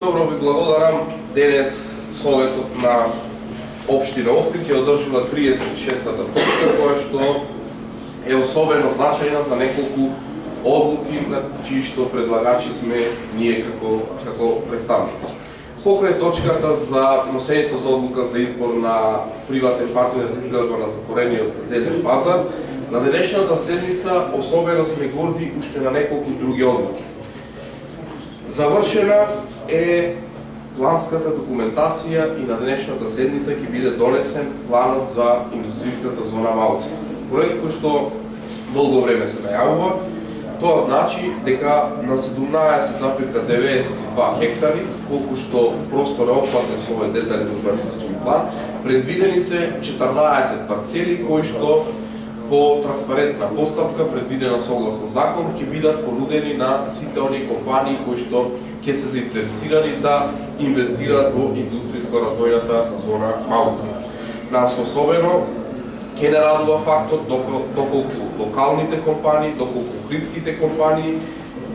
Добро ви благодарам. Денес Советот на Општина Охрид ја одржува 36-та точка, која што е особено значајна за неколку одлуки на чии што предлагачи сме ние како представници. Покрај точката за носењето за одлука за избор на приватен партнер за изградба на затворениот зелен пазар, на денешната седница особено сме горди уште на неколку други одлуки. Завршена е планската документација и на денешната седница ќе биде донесен планот за индустријската зона Малци. Проект кој што долго време се најавува. Тоа значи дека на 17,92 хектари, колку што простор е опфатен со овој детален урбанистички план, предвидени се 14 парцели кои што по транспарентна постапка, предвидена согласно закон, ќе бидат понудени на сите оние компании кои што ќе се заинтересирани да инвестираат во индустријско-развојната зона Малци. Нас особено ќе не радува фактот доколку локалните компании, доколку охридските компании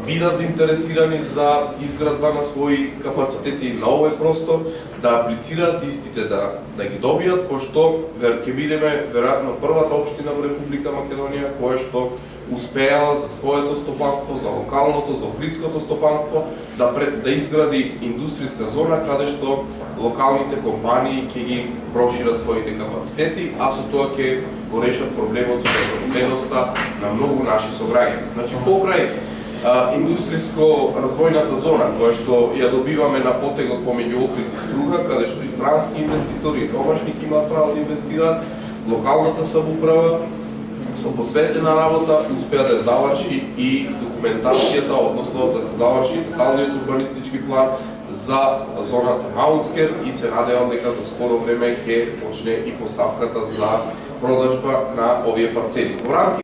бидат заинтересирани за изградба на своји капацитети на овој простор, да аплицираат истите да ги добијат, пошто ќе бидеме веројатно првата општина во Република Македонија која што успеала за своето стопанство, за локалното, за охридското стопанство да изгради индустријска зона каде што локалните компании ќе ги прошират своите капацитети, а со тоа ќе го решат проблемот со безбедноста на многу наши сограѓани. Значи, покрај индустријско-развојната зона, која што ја добиваме на потегот помеѓу Охрид и Струга, каде што и странски инвеститори и домашни ќе имаат право да инвестираат, локалната самоуправа со посветена работа успеа да заврши и документацијата, односно да се заврши деталниот урбанистички план за зоната Маунскер и се надевам дека за скоро време ќе почне и поставката за продажба на овие парцели.